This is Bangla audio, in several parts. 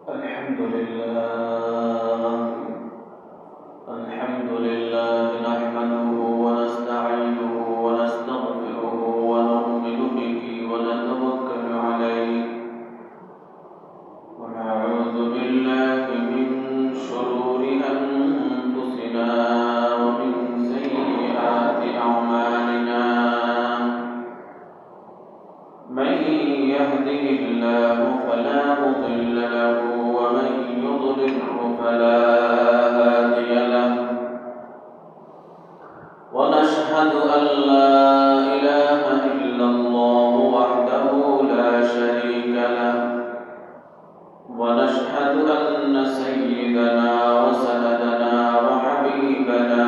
الحمد لله نحمده ونستعينه ونستغفره ونؤمن به ونتوكل عليه ونعوذ بالله من شرور أنفسنا ومن سيئات أعمالنا من يهده الله فلا مضل له ومن يضلله فلا هادي له ونشهد أن لا إله إلا الله وحده لا شريك له ونشهد أن سيدنا وسندنا وحبيبنا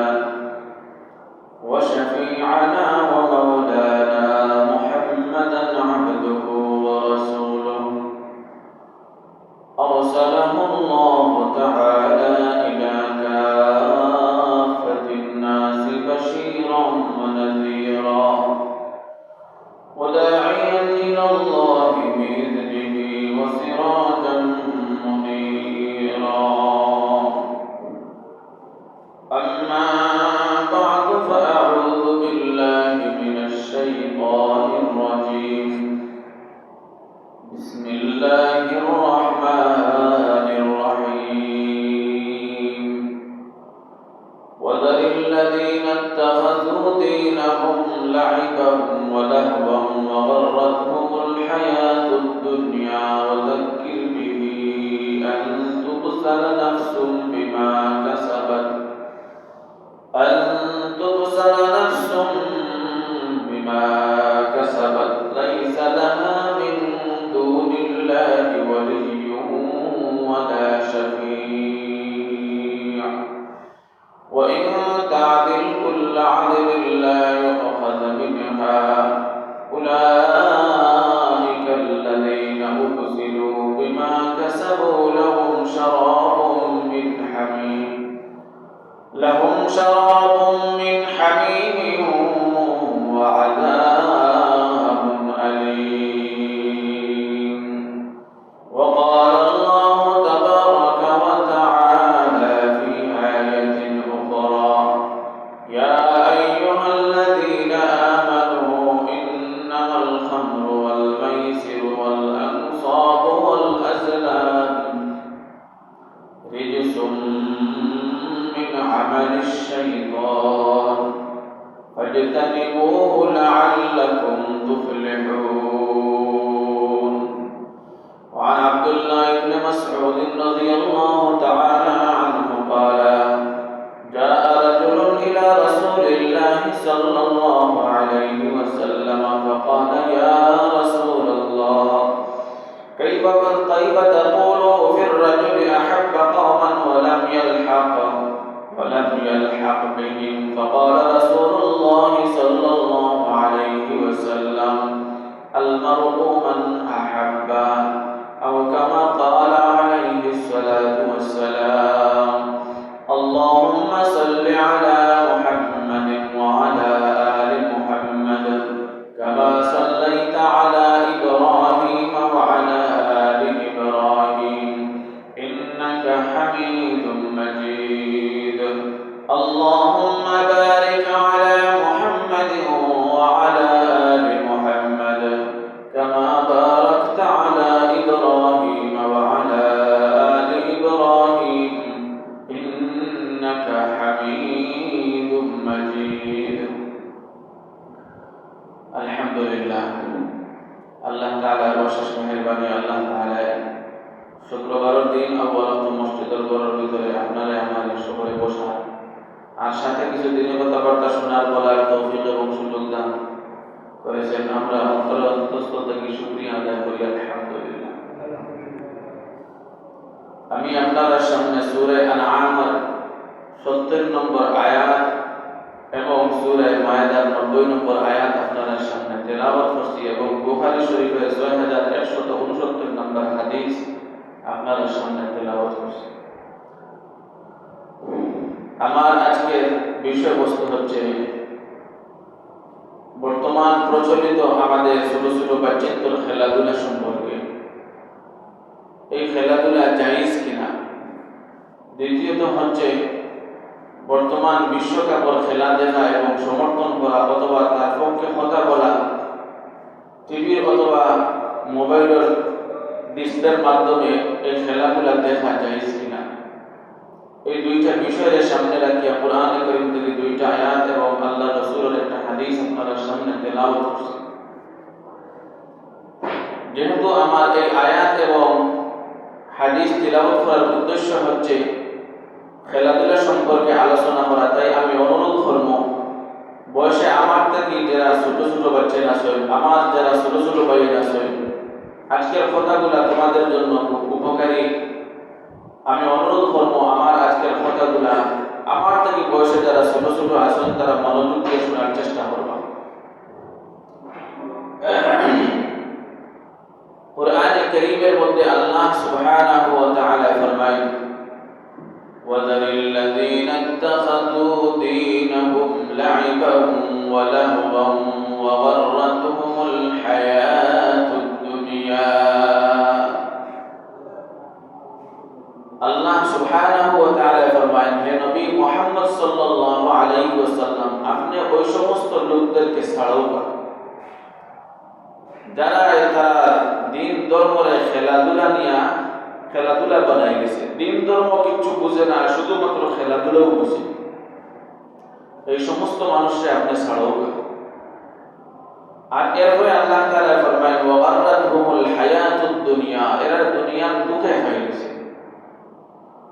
وشفيعنا ومولانا محمدا عبده ورسوله أرسله الله تعالى إلى كافة الناس بشيرا ونذيرا وداعيا إلى الله بإذنه وسراجا منيرا أما بعد فأعوذ بالله من الشيطان الرجيم بسم الله الرحمن الرحيم وذر الذين اتخذوا دينهم لعبا ولهوا وغرتهم الحياة الدنيا وذكر به أن تبصر نفس بما كسبت ليس لها من دون الله ولي ولا شفيع وإن تعدل كل عدل لا يؤخذ منها أولئك الذين أبسلوا بما كسبوا لهم شراب من حميم وعذاب أليم وقال الله تبارك وتعالى في آية أخرى يا أيها الذين آمنوا إنما الخمر والميسر والأنصاب والأزلام رجس من عمل الشيطان فاجتنبوه لعلكم تفلحون. وعن عبد الله بن مسعود رضي الله تعالى عنه قال جاء رجل إلى رسول الله صلى الله عليه وسلم فقال يا رسول الله كيف تقول في الرجل أحب قوما ولم يلحق بهم فقال رسول الله صلى الله عليه وسلم المرء من أحب أو كما قال عليه الصلاة والسلام اللهم صل على محمد وعلى آل محمد كما صليت على إبراهيم وعلى آل إبراهيم إنك حميد مجيد اللهم بارك على محمد وعلى آل محمد كما باركت على إبراهيم وعلى آل إبراهيم إنك حميد مجيد. الحمد لله আল্লাহ তাআলার অশেষ মেহেরবানি আল্লাহ তাআলা শুক্রবারের দিন অবলত মসজিদের ঘরের ভিতরে আপনারা আমাদের সকলে বসা আর সাথে কিছু দিনের কথাবার্তা শোনার বলার তৌফিক এবং সুযোগ দান করেছেন আমরা অন্তরস্থ থেকে শুকরিয়া আদায় করি আলহামদুলিল্লাহ। আমি আপনাদের সামনে সূরা আনআমের 70 নম্বর আয়াত এবং সূরা মায়েদার 90 নম্বর আয়াত আপনাদের সামনে তেলাওয়াত করছি এবং বুখারী শরীফের 6169 নম্বর হাদিস আপনাদের সামনে তেলাওয়াত করছি। আমার আজকের বিষয়বস্তু হচ্ছে বর্তমান প্রচলিত আমাদের ছোট ছোট বাচ্চাদের খেলাধুলা সম্পর্কে। এই খেলাধুলা জায়েজ কিনা। দ্বিতীয়ত হচ্ছে বর্তমান বিশ্বকাপের খেলা দেখা এবং সমর্থন করা অথবা তার পক্ষে কথা বলা টিভির অথবা মোবাইলের ডিসপ্লের মাধ্যমে এই খেলাগুলা দেখা জায়েজ কিনা। এই দুইটা বিষয়ের সামনে রাখিয়া কোরআন কারীম থেকে দুইটা আয়াত এবং আল্লাহ রাসূলের একটা হাদিস আপনাদের সামনে তেলাওয়াত করছি। যেহেতু আমার এই আয়াত এবং হাদিস তেলাওয়াত করার উদ্দেশ্য হচ্ছে খেলাধুলা সম্পর্কে আলোচনা করা, তাই আমি অনুরোধ করব বয়সে আমার থেকে যারা ছোট ছোট বাচ্চারা আছেন, আমার যারা ছোট ছোট ভাইয়েরা আছেন, আজকের কথাগুলা তোমাদের জন্য খুব উপকারী। আমি অনুরোধ করব আমার আজকের কথাগুলা আমার থেকে বয়সে যারা ছোট ছোট আছেন তারা মনোযোগ দিয়ে শোনার চেষ্টা করবা। কুরআনে কারীমের মধ্যে আল্লাহ সুবহানাহু ওয়া তাআলা ফরমায় وَذَرِ الَّذِينَ اتَّخَذُوا دِينَهُمْ لَعِبًا وَلَهْوًا وَغَرَّتْهُمُ الْحَيَاةُ الدُّنْيَا। আল্লাহ সুবহানাহু ওয়া তাআলা ফরমায়, হে নবী মুহাম্মদ সাল্লাল্লাহু আলাইহি ওয়াসাল্লাম, আপনি ওই সমস্ত লোকদেরকে ছাড়াও যারা তারা দিন ধর্মের খেলাধুলা বানাই গেছে, দিন ধর্ম কিছু বুঝে না, শুধুমাত্র খেলাধুলাও বুঝে, এই সমস্ত মানুষকে আপনি ছাড়াও। আর এরপরে আল্লাহ তাআলা ফরমায় ওয়া গাররাতহুমুল হায়াতুদ দুনিয়া, এরা দুনিয়ার দুঃখে হয়ে গেছে।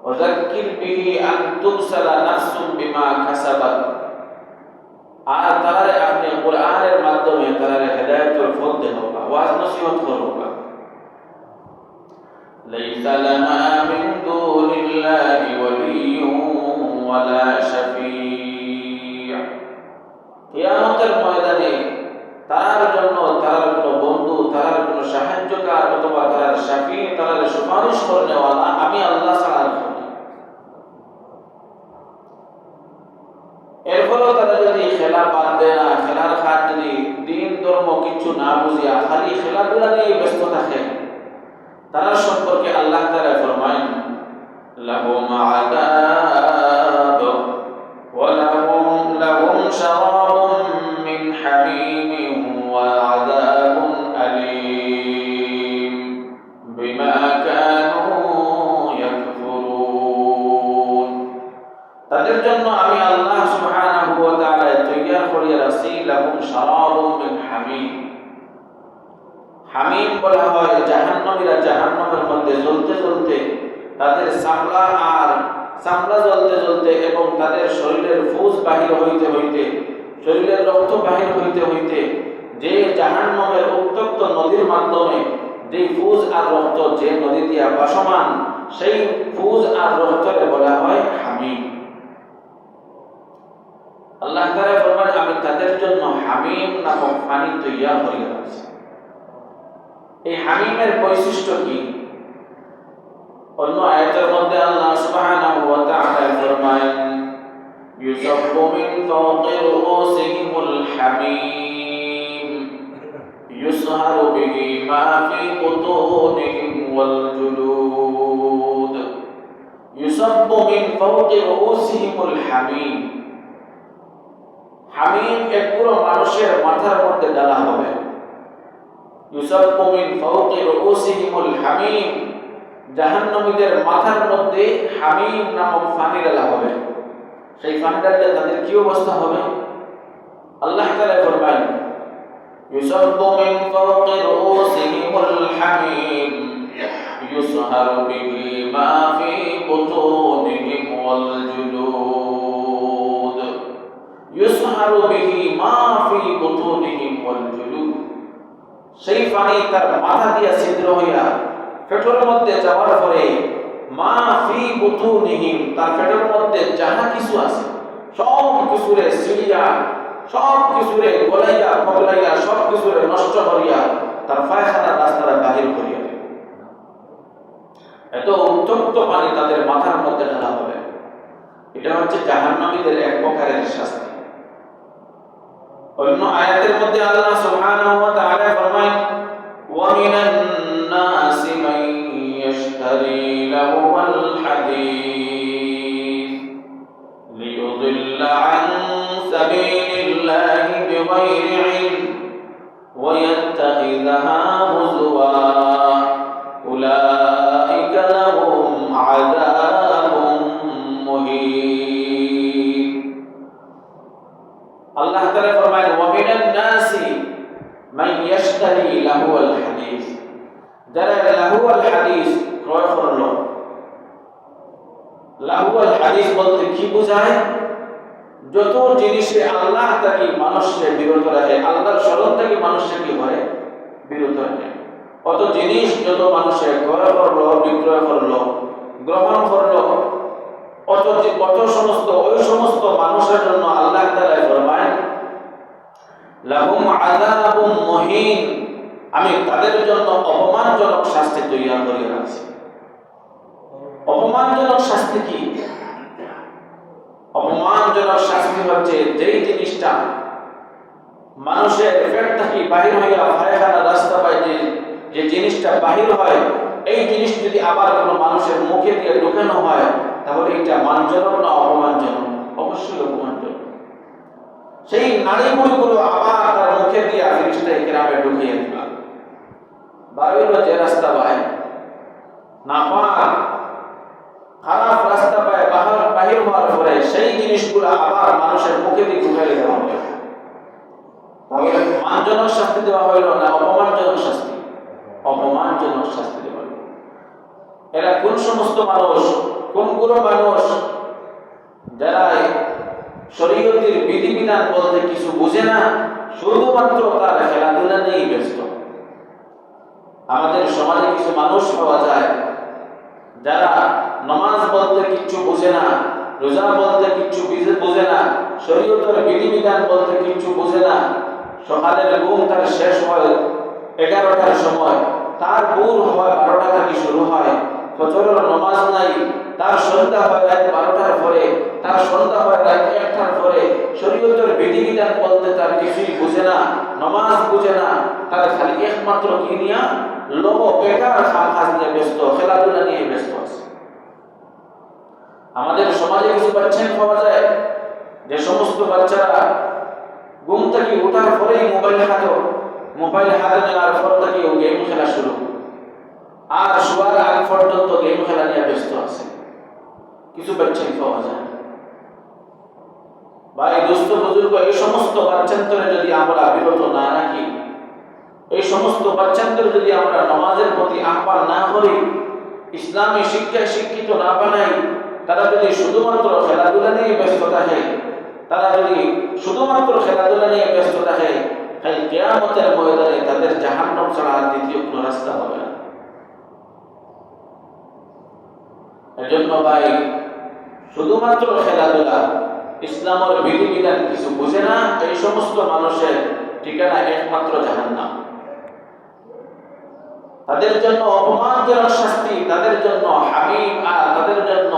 ওয়াযাক্কির বিহি আন তুবসালা নাফসুম বিমা কাসাবাত, আর তারে আপনি কোরআনের মাধ্যমে তারে হেদায়েতের পথ দেখাবা, ওয়াজ নসিহত করবা। লাইসা লানা মিন দুনিল্লাহি ওয়ালিয়্যুন ওয়ালা শাফী', কিয়ামতের ময়দানে তার জন্য তার কোনো বন্ধু, তার কোনো সাহায্যকার অথবা তার শাফী, তার সুপারিশ করনেওয়ালা আমি আল্লাহ ছাড়া আর কেউ নেই। এরপরও তারা যদি খেলা বাদ দেয় না, খেলার খাত যদি দিন ধর্ম কিছু না বুঝিয়া খালি খেলাধুলা নিয়ে ব্যস্ত থাকে, তারা সম্পর্কে আল্লাহ তাআলা ফরমায় লাহুম আযাব ওয়া লাহুম শারাবুম মিন হামীমিন ওয়া আযাবুন আলীম বিমা কানু ইয়াকফুরুন। তাদের জন্য আমি আল্লাহ সুবহানাহু ওয়া তাআলা তৈয়ার করিয়া রাখছি লাহুম শারাবুম মিন হামীম। হামিম বলা হয় জাহান্নামীরা জাহান্নামের মধ্যে জ্বলতে জ্বলতে তাদের চামড়া জ্বলতে জ্বলতে এবং তাদের শরীরের ফুস বাহির হইতে হইতে, শরীরের রক্ত বাহির হইতে হইতে, যে জাহান্নামের উত্তপ্ত নদীর মাধ্যমে যে ফুস আর রক্ত যে নদী দিয়া ভাসমান, সেই ফুস আর রক্তকে বলা হয় হামিম। আল্লাহ তাআলা ফরমান আমি তাদের জন্য হামিম নামক পানি তৈয়ার করিয়া রাখছি। এই হামিমের বৈশিষ্ট্য কি? অন্য আয়াতের মধ্যে আল্লাহ সুবহানাহু ওয়া তাআলা ফরমায় ইউসাব্বু মিন ফাওকি রুউসিহিমুল হামিম ইউসহারু বিহি মা ফি বুতুনিহিম ওয়াল জুলুদ। ইউসাব্বু মিন ফাওকি রুউসিহিমুল হামিম, হামিম এক পুরো মানুষের মাথার মধ্যে ডালা হবে। ইউসাব্বু মিন ফাওকি রুউসিহিমুল হামিম, জাহান্নামীদের মাথার মধ্যে হামিম নামক পানি ডালা হবে। সেই পানি ডাললে তাদের কি অবস্থা হবে? আল্লাহ তাআলা ফরমান ইউসাব্বু মিন ফাওকি রুউসিহিমুল হামিম ইউসহারু বিহি মা ফি বুতুনিহিম ওয়াল জুলুদ। ইউসহারু বিহি মা ফি বুতুনিহিম ওয়াল জুলুদ, সেই পানি তার মাথা দিয়া ছিদ্র হইয়া পেটের মধ্যে যাওয়ার পরে মা ফি বুতুনিহিম, তার পেটের মধ্যে যাহা কিছু আছে সব কিছুরে সিরিয়া, সব কিছুরে গলাইয়া পগলাইয়া, সব কিছুরে নষ্ট করিয়া তার পায়খানার রাস্তাটা বাহির করিয়া দেবে। এত উত্তপ্ত পানি তাদের মাথার মধ্যে ঢালা হবে। এটা হচ্ছে জাহান্নামীদের এক প্রকারের শাস্তি। অন্য আয়াতের মধ্যে আল্লাহ সুবহানাহু ওয়া তাআলা ফরমায় ওয়া মিনান নাসি মান লাহুল হাদিস বলতে কি বোঝায়? যত জিনিসে আল্লাহ থেকে মানুষকে বিরত রাখে, আল্লাহর স্মরণ থেকে মানুষকে কি হয় বিরত রাখে, অত জিনিস যত মানুষের ক্রয় করলো, বিক্রয় করলো, গ্রহণ করলো, অত সমস্ত ওই সমস্ত মানুষের জন্য আল্লাহ তাআলা ফরমায় লাহুম আযাবুম মুহিন, আমি তাদের জন্য অপমানজনক শাস্তি তৈরি করে রাখছি। অপমানজনক শাস্তি কি? অপমানজনক শাস্তি হচ্ছে যেই জিনিসটা মানুষের পেট থেকে বাহির হইয়া পায়খানা রাস্তা পায়, যে জিনিসটা বাহির হয়, এই জিনিস যদি আবার কোনো মানুষের মুখে দিয়ে ঢুকানো হয়, তাহলে এটা মানজনক না অপমানজনক? অবশ্যই অপমানজনক। সেই নাড়িভুড়িগুলো আবার তার মুখে দিয়ে ফেরেশতায়ে কেরামে ঢুকিয়ে দিবা। বাহির যে রাস্তা পায় নাপাক খারাপ রাস্তা পায় বাহির হওয়ার পরে সেই জিনিসগুলো আবার মানুষের মুখে দিয়ে ঢুকাই দেওয়া হবে, তাহলে মানজনক শাস্তি দেওয়া হইল না অপমানজনক শাস্তি? অপমানজনক শাস্তি দেওয়া হইল। এরা কোন সমস্ত মানুষ, কোনগুলো মানুষ যারা শরীয়তের বিধিবিধান বলতে কিছু বুঝে না, শুধুমাত্র তার খেলাধুলা নিয়েই ব্যস্ত। আমাদের সমাজে কিছু মানুষ পাওয়া যায় যারা নামাজ বলতে কিচ্ছু বুঝে না, রোজা বলতে কিচ্ছু বুঝে না, শরীয়তের বিধিবিধান বলতে কিচ্ছু বুঝে না। সকালের ঘুম তার শেষ হয় 11টার সময়, তার ভোর হয় 12টা থেকে শুরু হয়, ফজরের নামাজ নাই, তার সন্ধ্যা হয় রাত 12টার পরে, তার সন্ধ্যা হয় রাত 1টার পরে। শরীয়তের বিধিবিধান বলতে তার কিছুই বুঝে না, নামাজ বুঝে না, তার খালি একমাত্র কি নিয়ে লোভ বেকার কাজ নিয়ে ব্যস্ত, খেলাধুলা নিয়ে ব্যস্ত আছে। আমাদের সমাজে কিছু বাচ্চা পাওয়া যায় যে সমস্ত বাচ্চারা ঘুম থেকে ওঠার পরেই মোবাইল হাতে নেওয়ার পর থেকে গেম খেলা শুরু, আর শোয়ার আগ পর্যন্ত গেম খেলা নিয়ে ব্যস্ত আছে। কিছু বাচ্চা পাওয়া যায়। ভাই দোস্ত বুজুর্গ, এই সমস্ত বাচ্চান্তরে যদি আমরা বিরত না রাখি, এই সমস্ত বাচ্চান্তরে যদি আমরা নামাজের প্রতি আহ্বান না করি, ইসলামী শিক্ষায় শিক্ষিত না বানাই, তারা যদি শুধুমাত্র খেলাধুলা নিয়ে ব্যস্ত থাকে, তারা যদি শুধুমাত্র খেলাধুলা নিয়ে ব্যস্ত থাকে, তাই কিয়ামতের ময়দানে তাদের জাহান্নাম ছাড়া আর দ্বিতীয় কোনো রাস্তা হবে না। এজন্য ভাই শুধুমাত্র খেলাধুলা, ইসলামের বিধিবিধান কিছু বুঝে না, এই সমস্ত মানুষের ঠিকানা একমাত্র জাহান্নাম। তাদের জন্য অপমানজনক শাস্তি, তাদের জন্য হামিম, আর তাদের জন্য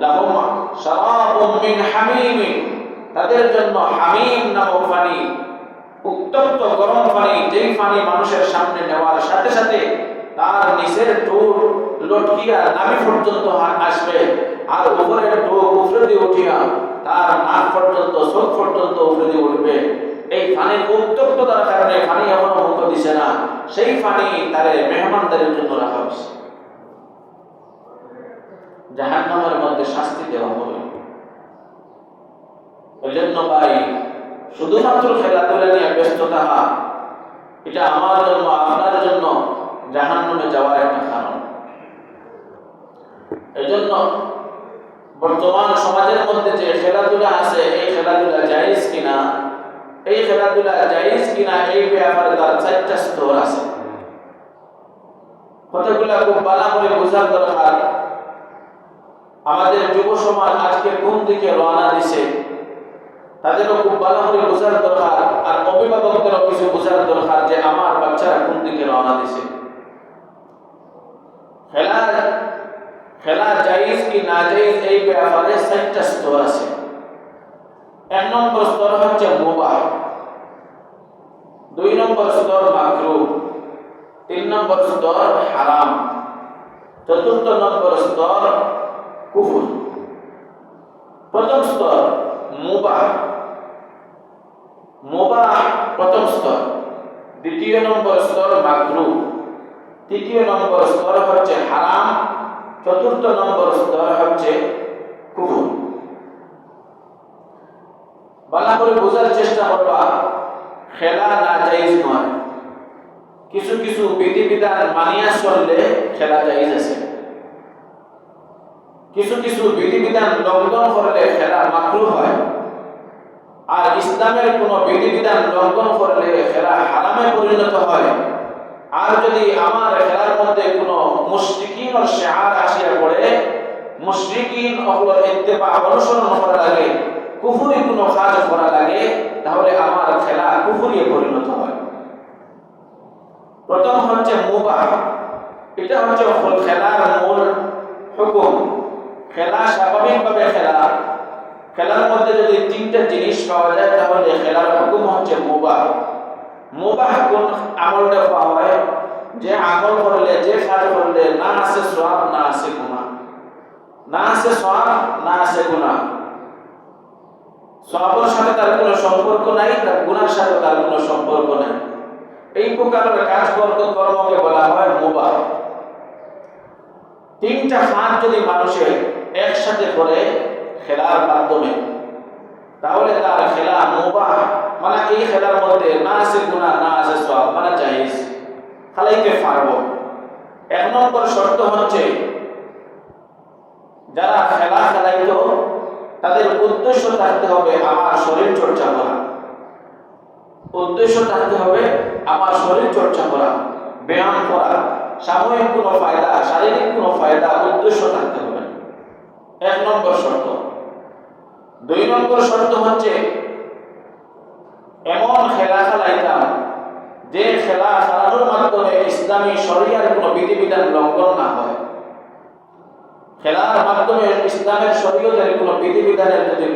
লাহুম শারাবুম মিন হামিম, তাদের জন্য হামিম নামক পানি, উত্তপ্ত গরম পানি, যেই পানি মানুষের সামনে নেওয়ার সাথে সাথে তার নিচের ঠোঁট লটকিয়া নাভি পর্যন্ত আসবে, আর উপরের ঠোঁট উপরে দিয়ে উঠিয়া তার নাক পর্যন্ত, চোখ পর্যন্ত উপরে দিয়ে উঠবে। এই পানির উত্তপ্ততার কারণে পানি এখনো মুখ দিছে না, সেই পানি তার মেহমানদারের জন্য রাখা হয়েছে। জাহান্নামের মধ্যে শাস্তি দেওয়া হবে। এজন্য ভাই শুধুমাত্র খেলাধুলা নিয়ে ব্যস্ত থাকা, এটা আমার জন্য আপনার জন্য জাহান্নামে যাওয়ার একটা কারণ। এজন্য বর্তমান সমাজের মধ্যে যে খেলাধুলা আছে, এই খেলাধুলা জায়েজ কিনা, এই খেলাধুলা জায়েজ কিনা, এই ব্যাপারে তার 4টা স্তর আছে। কতগুলা খুব ভালো করে বোঝার দরকার। আমাদের যুব সমাজ আজকে কোন দিকে রওনা দিছে, তাদেরও খুব ভালো করে বোঝার দরকার, আর অভিভাবকদেরও কিছু বোঝার দরকার যে আমার বাচ্চারা কোন দিকে রওনা দিছে। খেলা জায়েজ কি না জায়েজ, এই ব্যাপারে 4টা স্তর আছে। 1 নম্বর স্তর হচ্ছে মুবাহ, 2 নম্বর স্তর মাকরুহ, 3 নম্বর স্তর হারাম, 4র্থ নম্বর স্তর কুফর। প্রথম স্তর মুবাহ, প্রথম স্তর। 2য় নম্বর স্তর মাকরুহ, 3য় নম্বর স্তর হচ্ছে হারাম, 4র্থ নম্বর স্তর হচ্ছে কুফর। ভালো করে বোঝার চেষ্টা করবা। খেলা না জায়েজ নয়, কিছু কিছু বিধিবিধান মানিয়া চললে খেলা জায়েজ আছে। কিছু কিছু বিধিবিধান লঙ্ঘন করলে খেলা মাকরুহ হয়, আর ইসলামের কোনো বিধিবিধান লঙ্ঘন করলে খেলা হারামে পরিণত হয়। আর যদি আমার খেলার মধ্যে কোনো মুশরিকিন ও শিআর আসিয়া পড়ে, মুশরিকিন অহলর ইত্তেবা অনুসরণ করা লাগে, কুফরি কোনো কাজ করা লাগে, তাহলে আমার খেলা কুফরিয়ে পরিণত হয়। প্রথম হচ্ছে মুবাহ, এটা হচ্ছে খেলার মূল হুকুম। খেলা স্বাভাবিকভাবে খেলার মধ্যে যদি তিনটা জিনিস পাওয়া যায় তাহলে খেলার হুকুম হচ্ছে মুবাহ। মুবাহ কোন আমলটা পাওয়া হয়? যে আমল করলে, যে কাজ করলে না আছে সওয়াব, না আছে গুনাহ, না আছে সওয়াব, না আছে গুনাহ। সওয়াবের সাথে তার কোনো সম্পর্ক নাই, তার গুনাহের সাথে তার কোনো সম্পর্ক নাই। এই প্রকারের কাজ কর্মকে বলা হয় মুবাহ। তিনটা কাজ যদি মানুষের একসাথে করে খেলার মাধ্যমে, তাহলে তার খেলা মুবাহ, মানে এই খেলার মধ্যে না আছে গুনাহ, না আছে সওয়াব, মানে জায়েজ, খেলাইতে পারবো। এক নম্বর শর্ত হচ্ছে যারা খেলা খেলাইতো তাদের উদ্দেশ্য থাকতে হবে আমার শরীর চর্চা করা। উদ্দেশ্য থাকতে হবে আমার শরীর চর্চা করা, ব্যায়াম করা, সাময়িক কোনো ফায়দা, শারীরিক কোনো ফায়দা, উদ্দেশ্য থাকতে হবে, এক নম্বর শর্ত। দুই নম্বর শর্ত হচ্ছে এমন খেলা খেলাইতাম যে খেলা খেলানোর মাধ্যমে ইসলামী শরিয়ার কোনো বিধিবিধান লঙ্ঘন না হয়। খেলার মাধ্যমে ইসলামের শরীয়তের কোনো বিধিবিধানের যদি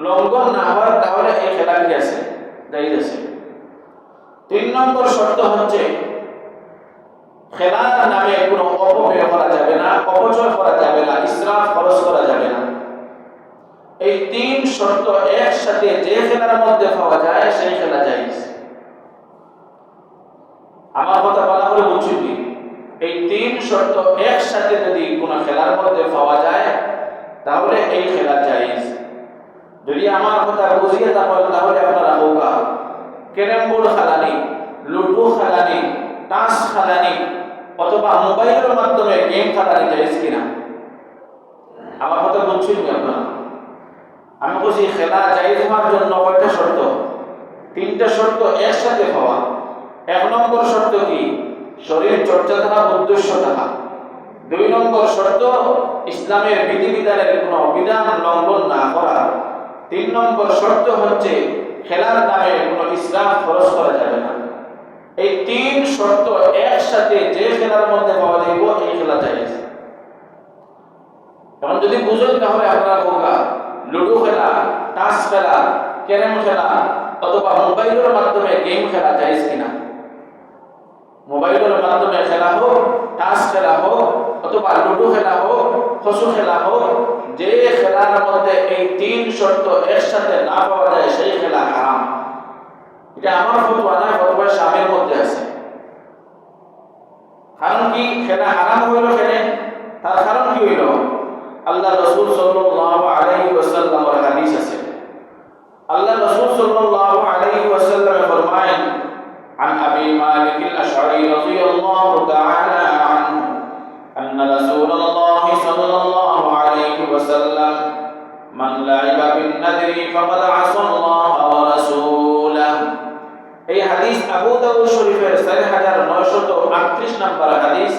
লঙ্ঘন না হয় তাহলে এই খেলা কি আছে? জায়েজ আছে। তিন নম্বর শর্ত হচ্ছে খেলার নামে কোনো অপব্যয় করা যাবে না, অপচয় করা যাবে না, ইসরাফ খরচ করা যাবে না। এই তিন শর্ত একসাথে যে খেলার মধ্যে পাওয়া যায় সেই খেলা জায়েজ। আমার কথা বলা হলে বুঝছি, এই তিন শর্ত একসাথে যদি কোনো খেলার মধ্যে পাওয়া যায় তাহলে এই খেলা জায়েজ। যদি আমার কথা বুঝিয়ে তাহলে আপনারা হোকা ক্যারাম বোর্ড খেলানি, লুডো খেলানি, তাস খেলানি অথবা মোবাইলের মাধ্যমে গেম খেলানি জায়েজ কিনা? আমার কথা বুঝছেন আপনারা? আমি বলছি খেলা জায়েজ হওয়ার জন্য কয়টা শর্ত? তিনটা শর্ত একসাথে পাওয়া। এক নম্বর শর্ত কি? শরীর চর্চা থাকা, উদ্দেশ্য থাকা। দুই নম্বর শর্ত ইসলামের বিধিবিধানের কোনো বিধান লঙ্ঘন না করা। তিন নম্বর শর্ত হচ্ছে খেলার নামে কোনো ইসরাফ খরচ করা যাবে না। এই তিন শর্ত একসাথে যে খেলার মধ্যে পাওয়া যাইব এই খেলা জায়েজ। এখন যদি বুঝেন তাহলে আপনারা হোকা লুডো খেলা, তাস খেলা, ক্যারাম খেলা অথবা মোবাইলের মাধ্যমে গেম খেলা জায়েজ কিনা? মোবাইলের মাধ্যমে খেলা হোক, তাস খেলা হোক অথবা লুডো খেলা হোক, খসু খেলা হোক, যে খেলার মধ্যে এই তিন শর্ত একসাথে না পাওয়া যায় সেই খেলা হারাম। এটা আমার ফতোয়া না, ফতোয়া শামির মধ্যে আছে। কারণ কি খেলা হারাম হইল কেন? তার কারণ কি হইল? আল্লাহ রাসূল সাল্লাল্লাহু আলাইহি ওয়াসাল্লামের হাদিস আছে। আল্লাহ রাসূল সাল্লাল্লাহু আলাইহি ওয়াসাল্লাম ফরমায়েন عن أبي مالك الأشعري رضي الله تعالى عنه أن رسول الله صلى الله عليه وسلم من لعب بالنذر فقد عصى الله ورسوله। এই হাদিস আবু দাউদ শরীফের 4938 নম্বর হাদিস।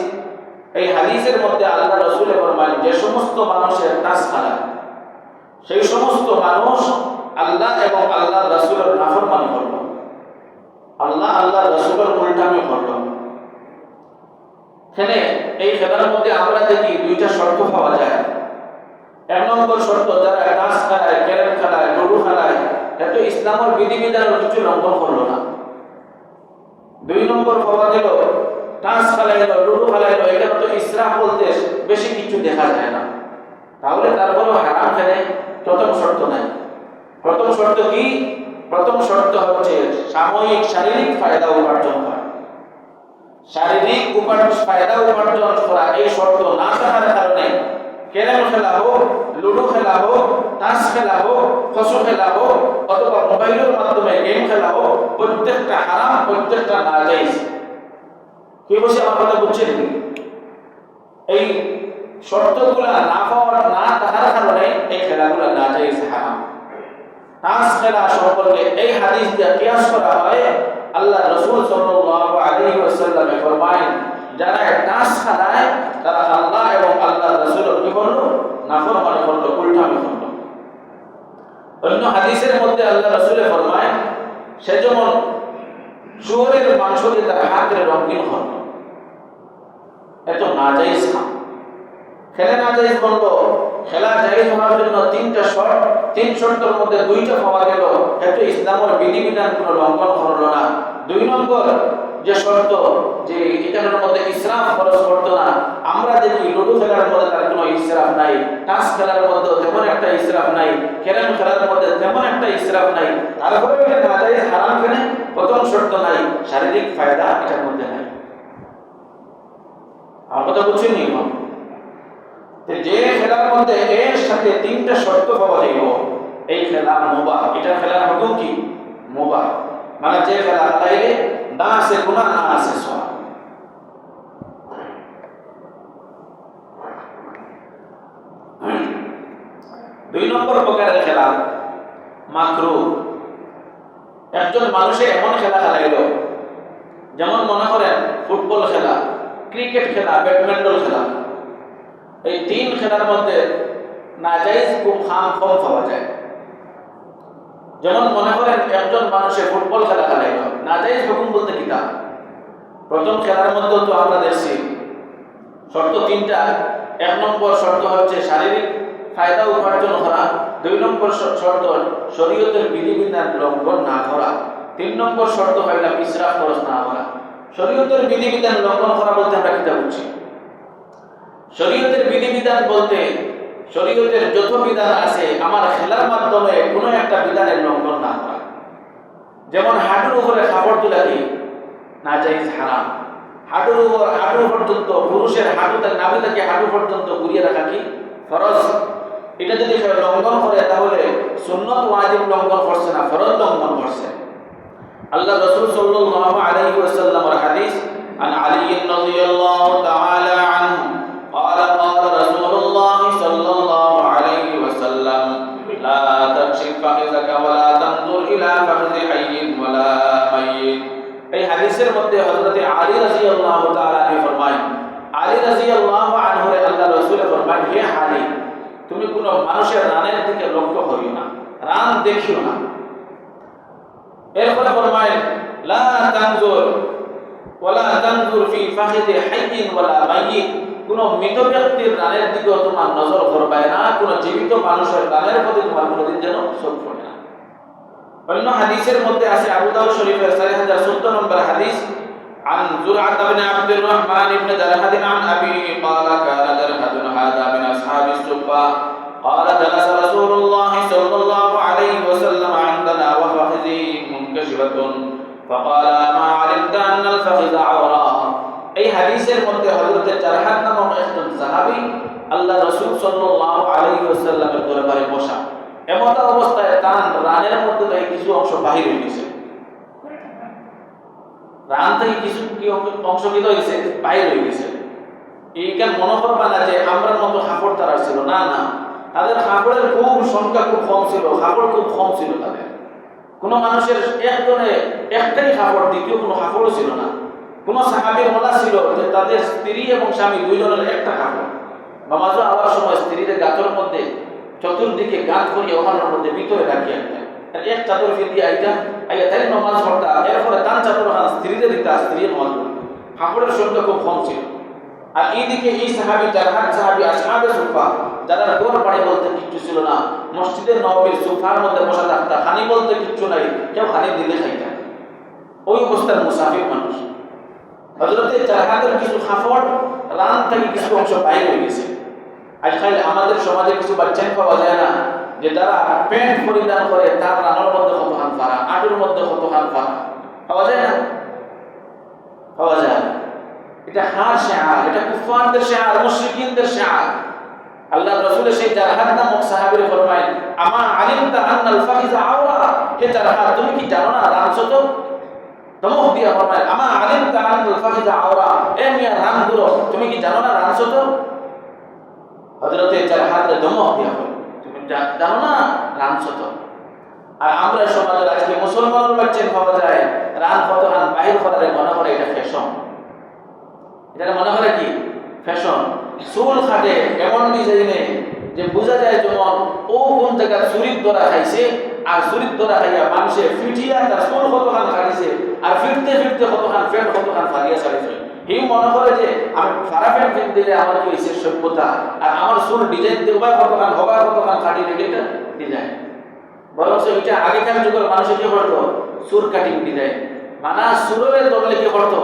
এই হাদিসের মধ্যে আল্লাহ রাসূল ফরমান যে সমস্ত মানুষের তাস খেলা, সেই সমস্ত মানুষ আল্লাহ এবং আল্লাহর রাসূলের নাফরমানি করল, আল্লাহ রাসূলের উল্টামি করল। এখানে এই খেলার মধ্যে আমরা দেখি দুইটা শর্ত পাওয়া যায়। এক নম্বর শর্ত যারা তাস খেলায়, ক্যারাম খেলায়, লুডো খেলায়, এত ইসলামের বিধিবিধানের কিছু লঙ্ঘন করলো না। দুই নম্বর পাওয়া গেল তাস খেলাইলো, লুডো খেলাইলো, এখানে তো ইসরাফ বলতে বেশি কিছু দেখা যায় না, তাহলে তারপরেও হারাম খেলে। প্রথম শর্ত নাই। প্রথম শর্ত কি? প্রথম শর্ত হচ্ছে সাময়িক শারীরিক ফায়দা উপার্জন করা। শারীরিক ফায়দা উপার্জন করা এই শর্ত না থাকার কারণে ক্যারাম খেলা হোক, লুডো খেলা হোক, তাস খেলা হোক, খসু খেলা হোক অথবা মোবাইলের মাধ্যমে গেম খেলা হোক, প্রত্যেকটা হারাম, প্রত্যেকটা নাজায়েজ। কি বলছি আমার কথা বুঝছেন? এই শর্তগুলা না পাওয়ার না থাকার কারণে এই খেলাগুলো নাজায়েজ হারাম। তাস খেলা সম্পর্কে এই হাদিস দিয়ে কিয়াস করা হয়। আল্লাহ রাসূল সাল্লাল্লাহু আলাইহি ওয়াসাল্লাম ফরমায়েন, যারা তাস খেলায় তারা আল্লাহ এবং আল্লাহর রাসূলের কি করলো? নাফরমানি করলো, উল্টামি করলো। অন্য হাদিসের মধ্যে আল্লাহ রাসূল ফরমায়েন, সে যেমন শুয়োরের মাংস দিয়ে তার হাতের রঙিন করলো। এত নাজায়েজ কাম। খেলা নাজায়েজ বলবো, খেলা জায়েজ হওয়ার জন্য তিন শর্তের মধ্যে দুইটা পাওয়া গেল, এত ইসলামের বিধিবিধান কোনো লঙ্ঘন করলো না। 2 নম্বর যে শর্ত, যে এটার মধ্যে ইসরাফ খরচ করতো না। আমরা দেখি লুডু খেলার মধ্যে তার কোনো ইসরাফ নাই, তাস খেলার মধ্যে তেমন একটা ইসরাফ নাই, ক্যারাম খেলার মধ্যে তেমন একটা ইসরাফ নাই। তারপরে এটা নাজায়েজ হারাম কেন? প্রথম শর্ত নাই, শারীরিক ফায়দা এটার মধ্যে নাই। আমার কথা বুঝছেন নি? যে খেলার মধ্যে এর সাথে 3টা শর্ত পাওয়া যাইব, এই খেলা মুবাহ। এটা খেলার হুকুম কি? মুবাহ। মানে যে খেলা খেলাইলে না আছে গুনাহ, না আছে সওয়াব। 2 নম্বর প্রকারের খেলা মাকরুহ। একজন মানুষের এমন খেলা খেলাইল, যেমন মনে করেন ফুটবল খেলা, ক্রিকেট খেলা, ব্যাডমিন্টন খেলা। এই 3 খেলার মধ্যে নাজায়েজ খুব কম পাওয়া যায়। যেমন মনে করেন একজন মানুষের ফুটবল খেলা খেলাইল, নাজায়েজ হুকুম বলতে কিটা? প্রথম খেলার মধ্যে তো আমরা দেখছি শর্ত 3টা। 1 নম্বর শর্ত হচ্ছে শারীরিক ফায়দা উপার্জন করা। 2 নম্বর শর্ত শরীয়তের বিধিবিধান লঙ্ঘন না করা। 3 নম্বর শর্ত হইল ইসরাফ খরচ না করা। শরীয়তের বিধিবিধান লঙ্ঘন করা বলতে আমরা কিটা বুঝছি? শরীয়তের বিধিবিধান বলতে শরীয়তের যত বিধান আছে আমার খেলার মাধ্যমে কোনো একটা বিধানের লঙ্ঘন না করা। যেমন হাঁটুর উপরে কাপড় তোলা কি? নাজায়েজ হারাম। হাঁটু পর্যন্ত, পুরুষের হাঁটুতে নাভি থেকে হাঁটু পর্যন্ত ঘুরিয়ে রাখা কি? ফরজ। এটা যদি লঙ্ঘন করে তাহলে সুন্নত ওয়াজিব লঙ্ঘন করছে না, ফরজ লঙ্ঘন করছে। আল্লাহ রাসূল সাল্লাল্লাহু আলাইহি ওয়াসাল্লামের হাদিস, আন আলী রাদিয়াল্লাহু তাআলা আনহু قال قال رسول الله صلى الله عليه وسلم لا تكشف فخذك ولا تنظر الى فخذ حي ولا ميت। এই হাদিসের মধ্যে হযরত আলী রাদিয়াল্লাহু তাআলা ফরমায়, আলী রাদিয়াল্লাহু আনহু আল্লাহ রাসূল ফরমায়, হে আলী, তুমি কোন মানুষের রানের দিকে লক্ষ্য করিও না, রান দেখিও না। এরপরে ফরমায়, লা তানজুর ওয়ালা তানজুর ফি ফাখিদি হাইয়িন ওয়ালা মাইয়িত। কোন মৃত ব্যক্তির রানের দিকেও তোমার নজর করবে না, কোন জীবিত মানুষের রানের প্রতি তোমার কোনদিন যেন চোখ পড়ে না। অন্য হাদিসের মধ্যে আছে আবু দাউদ শরীফের 4014 নম্বর হাদিস, عن زرعة بن عبد الرحمن بن درهد عن أبيه قال كان درهد هذا من أصحاب الصفة قال جلس رسول الله صلى الله عليه وسلم عندنا وفخذي منكشفة فقال ما علمت أن الفخذ عورة। এই হাদিসের মধ্যে হযরত জারহাদ নামক একজন সাহাবী আল্লাহ রাসূল সাল্লাল্লাহু আলাইহি ওয়াসাল্লামের দরবারে বসা। এমন অবস্থায় তার রানের মধ্যে থেকে কিছু অংশ বাহির হয়ে গেছে। রান থেকে কিছু অংশ কি হয়েছে? বাহির হয়ে গেছে। এইখান মনে করবা না যে আমরার মতো কাপড় তারা ছিল, না না, তাদের কাপড়ের খুব সংখ্যা খুব কম ছিল, কাপড় খুব কম ছিল তাদের। কোনো মানুষের একটাই কাপড়, দ্বিতীয় কোনো কাপড়ও ছিল না। কোন সাহাবীর বলা ছিল যে তাদের স্ত্রী এবং স্বামী দুইজনের একটা কাপড়। নামাজ আওয়ার সময় স্ত্রীর গাতের মধ্যে চতুর্দিকে গাঁত করিয়ে ওখানের মধ্যে ভিতরে রাখিয়ে আনতেন। এক চাদর ফিরিয়ে আইয়া তাই নামাজ পড়তা, এরপরে তার চাদর স্ত্রীদের দিতা, স্ত্রীর নামাজ পড়ত। কাপড়ের সংখ্যা খুব কম ছিল। আর এইদিকে এই সাহাবী জারহাদ সাহাবী আসহাবে সুফা, যারা গোর বাড়ি বলতে কিচ্ছু ছিল না, মসজিদের নববীর সুফার মধ্যে বসা থাকতা, খানি বলতে কিচ্ছু নাই, কেউ খানি দিলে খাইতা। ওই অবস্থার মুসাফির মানুষ। হযরতে জারহাদের কিছু কাপড় রান থেকে কিছু অংশ বাইরে হয়ে গেছে। আজকাল আমাদের সমাজে কিছু বাচ্চা পাওয়া যায় না, যে যারা প্যান্ট পরিধান করে তার রানের মধ্যে কত খান ফাড়া, আঁটুর মধ্যে কত খান ফাড়া পাওয়া যায় না? পাওয়া যায়। এটা হার শিআর, এটা কুফারদের শিআর, মুশরিকিনদের শিআর। আল্লাহ রাসূল সেই জারহাদ নামক সাহাবীকে ফরমায়, আমা আলিমতা আন্নাল ফাখিযা আওরা। হে জারহাদ, তুমি কি জানো না রান ছোট? ধমক দিয়া ফরমায়, আমা আলিমতা আন্নাল ফাখিযা আওরা। এ মিয়া রানগুলো তুমি কি জানো না রান ছোট? হযরতে জারহাতরে ধমক দেওয়া হলো, তুমি জানো না রান শত। আর আমরা সমাজের আজকে মুসলমানের বাচ্চা পাওয়া যায় রান কত রান বাহির করারে মনে করে এটা ফ্যাশন, এটা মনে করে কি ফ্যাশন। চুল খাটে এমন ডিজাইনে যে বোঝা যায় যেমন ও কোন জায়গা চুরির দ্বারা খাইছে, আর চুরির দ্বারা খাইয়া মানুষের ফিটিয়া তার চুল কতখান খাটিছে, আর ফিরতে ফিরতে কতখান ফ্যাট কতখান ফালিয়া ছাড়িছে। এই মনে করে যে আমি ফারা ফ্যাট ফিট দিলে আমার কি হয়েছে সভ্যতা, আর আমার চুল ডিজাইন দেওয়া কতখান হবা কতখান খাটি দিলে এটা ডিজাইন। বরং এটা আগেকার যুগের মানুষের কি করতো চুল কাটিং ডিজাইন, মানা চুলের দলে কি করতো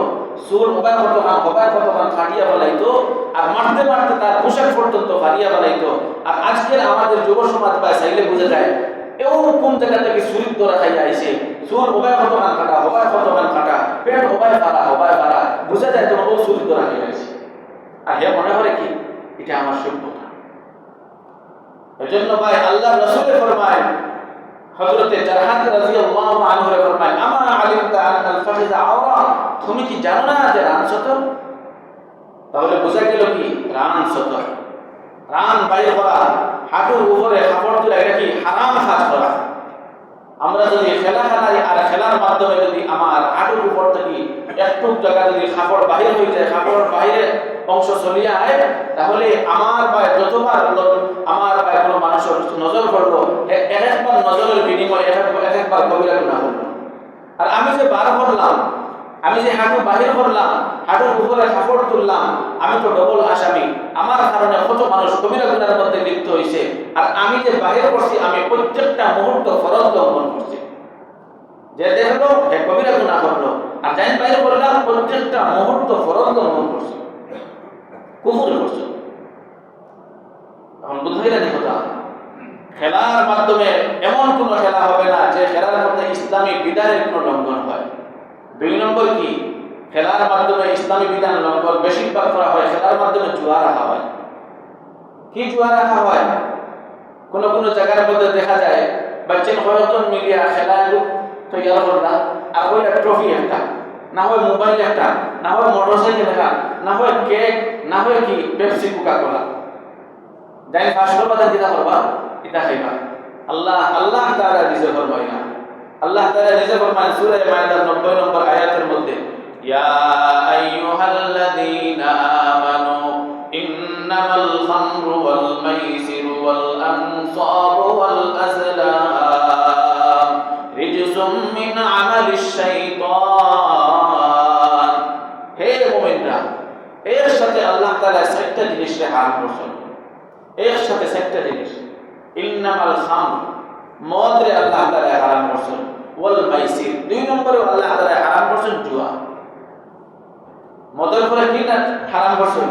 চুল হবা কতখান খাটিয়া ফেলাইতো, আর মারতে মারতে তার পোশাক পর্যন্ত ফালিয়া ফেলাইতো। আর আজকের আমাদের যুব সমাজ বা চাইলে বোঝা যায় এও কোন জায়গা থেকে চুরির দ্বারা খাইয়া আইছে, চুল হবায় কতখান কাটা, পেট হবায় পারা, বোঝা যায় তোমার ও চুরির দ্বারা খাইয়া আইছে। আর হে মনে করে কি এটা আমার সভ্যতা। এজন্য ভাই আল্লাহ রাসূল ফরমায়, হযরতে জারহাত রাদিয়াল্লাহু আনহু ফরমায়, আমা আলিমতা আন্নাল ফাখিযা আওরা, তুমি কি জানো না যে রান সতর? তাহলে বোঝা গেল কি রান সতর, রান বাইর করা, হাঁটুর উপরে কাপড় তুলে, এটা কি হারাম কাজ করা। আমরা যদি খেলা খেলাই আর খেলার মাধ্যমে যদি আমার হাঁটুর উপর থেকে একটু জায়গা যদি কাপড় বাহির হয়ে যায়, কাপড় বাইরে অংশ চলিয়ে আয়, তাহলে আমার বা যতবার আমার বা কোনো মানুষের নজর পড়লো, একবার নজরের বিনিময়ে একবার কবিরা গুনাহ হলো। আর আমি যে বার করলাম, আমি যে হাঁটু বাহির করলাম, হাঁটুর উপরে কাপড় তুললাম, আমি তো ডবল আসামি। আমার কারণে কত মানুষ কবিরা গুনাহের মধ্যে লিপ্ত হয়েছে। আর আমি যে বাহির করছি, আমি প্রত্যেকটা মুহূর্ত ফরজ লঙ্ঘন করছি। যে দেখলো হে কবিরা গুনাহ করলো, আর যাই বাহির করলাম প্রত্যেকটা মুহূর্ত ফরজ লঙ্ঘন করছি, কুফর করছি। এখন বুঝাই না কথা, খেলার মাধ্যমে এমন কোনো খেলা হবে না যে খেলার মধ্যে ইসলামী বিধানের কোনো লঙ্ঘন হয়। দুই নম্বর কি, খেলার মাধ্যমে ইসলামী বিধান লঙ্ঘন বেশিরভাগ করা হয়, খেলার মাধ্যমে জুয়া রাখা হয়। কি জুয়া রাখা হয়? কোন কোন জায়গার মধ্যে দেখা যায় বাচ্চা কয়েকজন মিলিয়া খেলা তৈরি করলা, আর ওইটা ট্রফি একটা, না হয় মোবাইল একটা, না হয় মোটরসাইকেল একটা, না হয় কেক, না হয় কি পেপসি কোকা কোলা, যাই ফাঁস করবা তা দিতা করবা, এটা খাইবা। আল্লাহ তাআলা নিজে ফরমায় না, আল্লাহ তাআলা নিজে ফরমায় সূরা মায়েদার 90 নম্বর আয়াতের মধ্যে, ইয়া আইয়ুহাল্লাযীনা আমানু ইন্নামাল খামরু ওয়াল মাইসিরু ওয়াল আনসাবু ওয়াল আজলাম রিজসুম মিন আমালিশ শাইতান। হে মুমিনরা, এর সাথে আল্লাহ তাআলা 7টা জিনিসকে হারাম করেছেন। এর সাথে 7টা জিনিস, ইন্নামাল খামর, মদরে আল্লাহ তাআলা হারাম করেছেন, ওয়াল মাইসির, 2 নম্বরে আল্লাহ তাআলা হারাম করেছেন জুয়া। মদের পরে কি না হারাম করেছেন?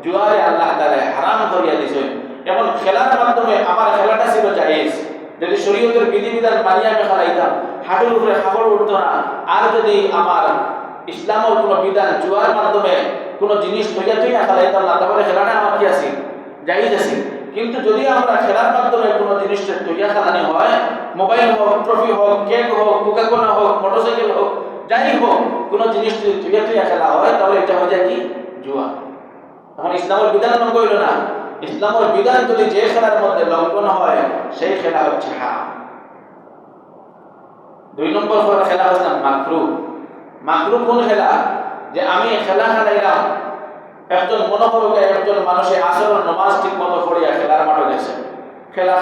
জুয়ারে আল্লাহ তাআলা হারাম করিয়া দিয়েছেন। এখন খেলার মাধ্যমে আমার খেলাটা ছিল জায়েজ, যদি শরীয়তের বিধিবিধান মানিয়া আমি খেলাইতাম, হাঁটুর উপরে কাপড় উঠতো না। আর যদি আমার ইসলামের কোনো বিধান জুয়ার মাধ্যমে কোনো জিনিস তৈরি খেলাইতাম না, তাহলে খেলাটা আমার কি আছে জায়েজ আছে। কিন্তু যদি আমরা খেলার মাধ্যমে কোনো জিনিসটা তৈরি খেলানি হয়, মোবাইল হোক, ট্রফি হোক, কেক হোক, কোকাকোলা হোক, মোটরসাইকেল হোক, যাই হোক, কোনো জিনিস যদি তৈরি খেলা হয়, তাহলে এটা হয়ে যায় কি জুয়া। এখন ইসলামের বিধান লঙ্ঘন হইল না। ইসলামের বিধান যদি যে খেলার মধ্যে লঙ্ঘন হয়, সেই খেলা হচ্ছে হারাম। 2 নম্বর খেলা হচ্ছে মাকরু। মাকরু কোন খেলা? যে আমি খেলা খেলাইলাম, একজন মনোহরকে একজন মানুষের আসরের নামাজ ঠিক মতো পড়িয়া খেলার মাঠে গেছে, খেলা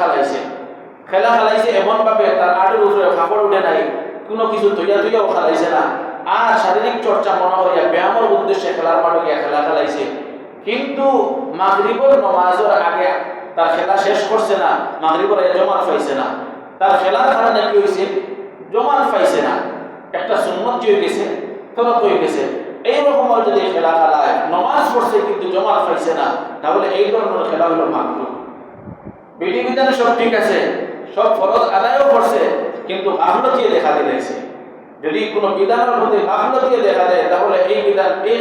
খেলাইছে এমন ভাবে তার আটের উপরে কাপড় উঠে নাই, কোনো কিছু তৈয়াও খেলাইছে না, আর শারীরিক চর্চা মনে করিয়া ব্যায়ামের উদ্দেশ্যে খেলার মাঠে গিয়া খেলা খেলাইছে। কিন্তু মাগরিবের নামাজের আগে তার খেলা শেষ করছে না, মাগরিবের জমাত পাইছে না, তার খেলার কারণে কি হয়েছে? জমাত পাইছে না, একটা সুন্নত হয়ে গেছে, তরক হয়ে গেছে। এইরকম যদি খেলা খেলায় নামাজ পড়ছে কিন্তু জমাত পাইছে না, তাহলে এই ধরনের খেলা হলো মাকরুহ। বিধিবিধান সব ঠিক আছে, সব ফরজ আদায়ও করছে, কিন্তু গাফলতিয়ে দেখা দিয়েছে। যদি কোনো বিধানের মধ্যে গাফলতিয়ে দেখা দেয়, তাহলে এই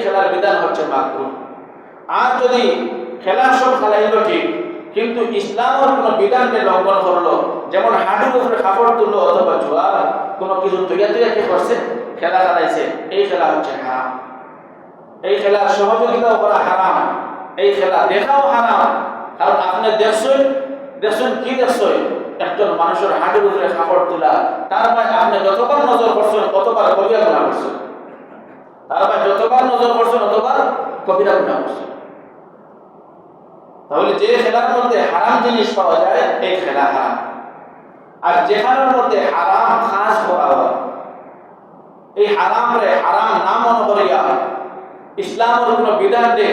খেলার বিধান হচ্ছে মাকরুহ। আর যদি খেলা সব খেলাইলো ঠিক, কিন্তু ইসলামের কোনো বিধানকে লঙ্ঘন করলো, যেমন হাঁটুর উপরে কাপড় তুললো অথবা জুয়ার কোনো কিছু তৈরি কি করছে, খেলা খেলাইছে, এই খেলা হচ্ছে হারাম। এই খেলার সহযোগিতাও করা হারাম, এই খেলা দেখাও হারাম, কারণ আপনি দেখছেন কি দেখছেন, একজন মানুষের হাঁটুর উপরে কাপড় তোলা, তার মানে আপনি যতবার নজর করছেন ততবার কবিরা গুনাহ করছেন, তার মানে যতবার নজর করছেন ততবার কবিরা গুনাহ করছেন। তাহলে যে খেলার মধ্যে হারাম জিনিস পাওয়া যায় এই খেলা হারাম। আর যেখানের মধ্যে হারাম খাস করা হয়, এই হারাম রে হারাম না মনে করিয়া ইসলামের কোনো বিধান নেই।